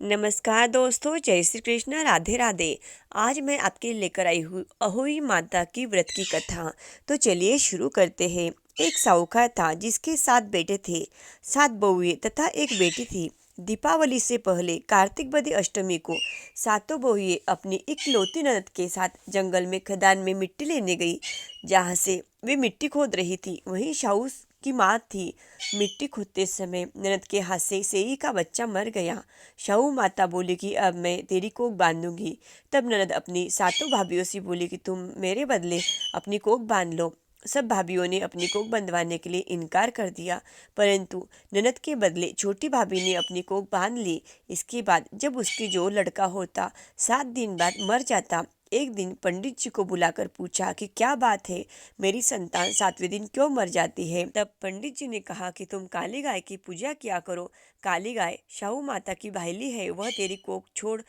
नमस्कार दोस्तों, जय श्री कृष्ण, राधे राधे। आज मैं आपके लिए लेकर आई हूँ अहोई माता की व्रत की कथा। तो चलिए शुरू करते हैं। एक साहूकार था जिसके 7 बेटे थे, 7 बहुएं तथा एक बेटी थी। दीपावली से पहले कार्तिक बदी अष्टमी को सातों बहुएं अपनी इकलौती ननद के साथ जंगल में खदान में मिट्टी लेने गई। जहाँ से वे मिट्टी खोद रही थी वहीं शाहू की माँ थी। मिट्टी खोदते समय ननद के हाथ से सेई का बच्चा मर गया। शाहू माता बोली कि अब मैं तेरी कोख बांधूंगी। तब ननद अपनी सातों भाभीियों से बोली कि तुम मेरे बदले अपनी कोख बांध लो। सब भाभीियों ने अपनी कोख बंधवाने के लिए इनकार कर दिया, परंतु ननद के बदले छोटी भाभी ने अपनी कोख बांध ली। इसके बाद जब उसकी जो लड़का होता 7 दिन बाद मर जाता, एक दिन पंडित जी को बुलाकर पूछा कि क्या बात है, मेरी संतान 7वें दिन क्यों मर जाती है। तब पंडित जी ने कहा कि तुम काली गाय की पूजा किया करो। काली गाय शाहू माता की भाईली है, वह तेरी कोख छोड़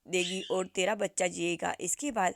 देगी और तेरा बच्चा जिएगा। इसके बाद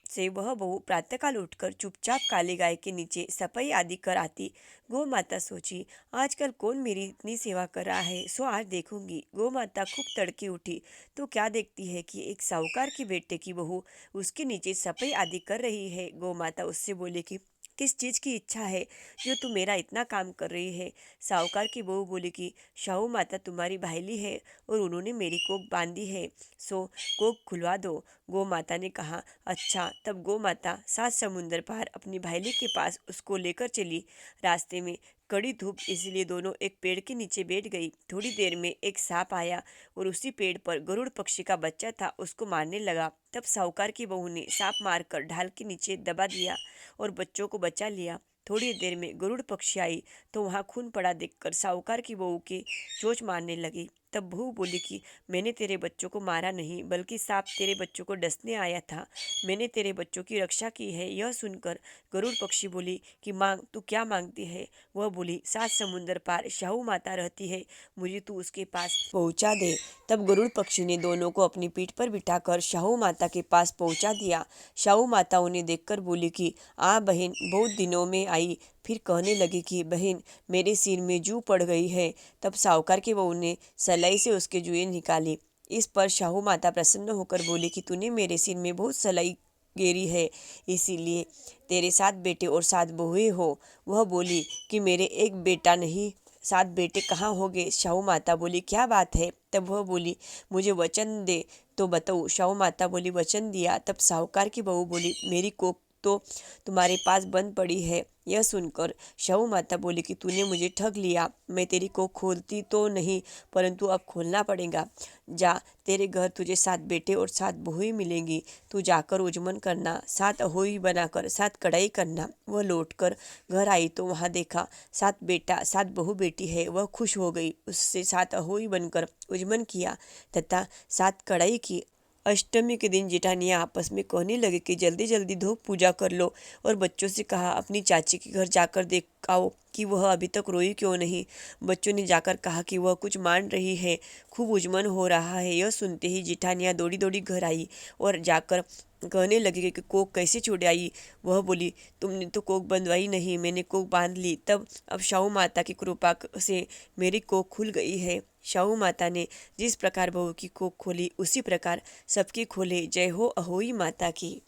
से वह बहू प्रातःकाल उठकर चुपचाप काली गाय के नीचे सफाई आदि कर आती। गौ माता सोची, आजकल कौन मेरी इतनी सेवा कर रहा है, सो आज देखूंगी। गौ माता खूब तड़के उठी तो क्या देखती है कि एक साहूकार के बेटे की बहू उसके नीचे सफाई आदि कर रही है। गौ माता उससे बोली कि किस चीज़ की इच्छा है जो तू मेरा इतना काम कर रही है। साहूकार की बहू बोली कि शाहू माता तुम्हारी भाईली है और उन्होंने मेरी कोख बांधी है, सो कोख खुलवा दो। गौ माता ने कहा, अच्छा। तब गौ माता 7 समुंदर पार अपनी भाईली के पास उसको लेकर चली। रास्ते में कड़ी धूप, इसलिए दोनों एक पेड़ के नीचे बैठ गई। थोड़ी देर में एक सांप आया और उसी पेड़ पर गरुड़ पक्षी का बच्चा था, उसको मारने लगा। तब साहूकार की बहू ने सांप मारकर ढाल के नीचे दबा दिया और बच्चों को बचा लिया। थोड़ी देर में गरुड़ पक्षी आई तो वहाँ खून पड़ा देखकर साहूकार की बहू की चोंच मारने लगी। तब बहू बोली कि मैंने तेरे बच्चों को मारा नहीं, बल्कि सांप तेरे बच्चों को डसने आया था। मैंने तेरे बच्चों की रक्षा की है। यह सुनकर गरुड़ पक्षी बोली कि मांग, तू क्या मांगती है। वह बोली, 7 समुंदर पार शाहू माता रहती है, मुझे तू उसके पास पहुंचा दे। तब गरुड़ पक्षी ने दोनों को अपनी पीठ पर बिठाकर शाहू माता के पास पहुंचा दिया। शाहू माता उन्हें देखकर बोली कि आ बहन, बहुत दिनों में आई। फिर कहने लगी कि बहन, मेरे सिर में जू पड़ गई है। तब साहूकार की बहू ने सलाई से उसके जुएं निकाली। इस पर शाहू माता प्रसन्न होकर बोली कि तूने मेरे सिर में बहुत सलाई गेरी है, इसीलिए तेरे 7 बेटे और 7 बहुएं हो। वह बोली कि मेरे एक बेटा नहीं, 7 बेटे कहाँ हो गए। शाहू माता बोली, क्या बात है। तब वह बोली, मुझे वचन दे तो बताऊँ। शाहू माता बोली, वचन दिया। तब साहूकार की बहू बोली, मेरी कोख तो तुम्हारे पास बंद पड़ी है। यह सुनकर शाहू माता बोली कि तूने मुझे ठग लिया। मैं तेरी को खोलती तो नहीं, परंतु अब खोलना पड़ेगा। जा, तेरे घर तुझे 7 बेटे और 7 बहुएं मिलेंगी। तू जाकर उजमन करना, 7 अहोई बनाकर 7 कढ़ाई करना। वह लौटकर घर आई तो वहाँ देखा 7 बेटा 7 बहू बेटी है। वह खुश हो गई, उससे 7 अहोई बनकर उजमन किया तथा 7 कढ़ाई की। अष्टमी के दिन जेठानियाँ आपस में कहने लगे कि जल्दी जल्दी धूप पूजा कर लो, और बच्चों से कहा अपनी चाची के घर जाकर देख आओ कि वह अभी तक रोई क्यों नहीं। बच्चों ने जाकर कहा कि वह कुछ मान रही है, खूब उजमन हो रहा है। यह सुनते ही जेठानियाँ दौड़ी दौड़ी घर आई और जाकर कहने लगे कि कोख कैसे छुड़ाई। वह बोली, तुमने तो कोख बंधवाई नहीं, मैंने कोख बांध ली। तब अब शाहू माता की कृपा से मेरी कोख खुल गई है। शाहू माता ने जिस प्रकार बहू की कोख खोली, उसी प्रकार सबकी खोले। जय हो अहोई माता की।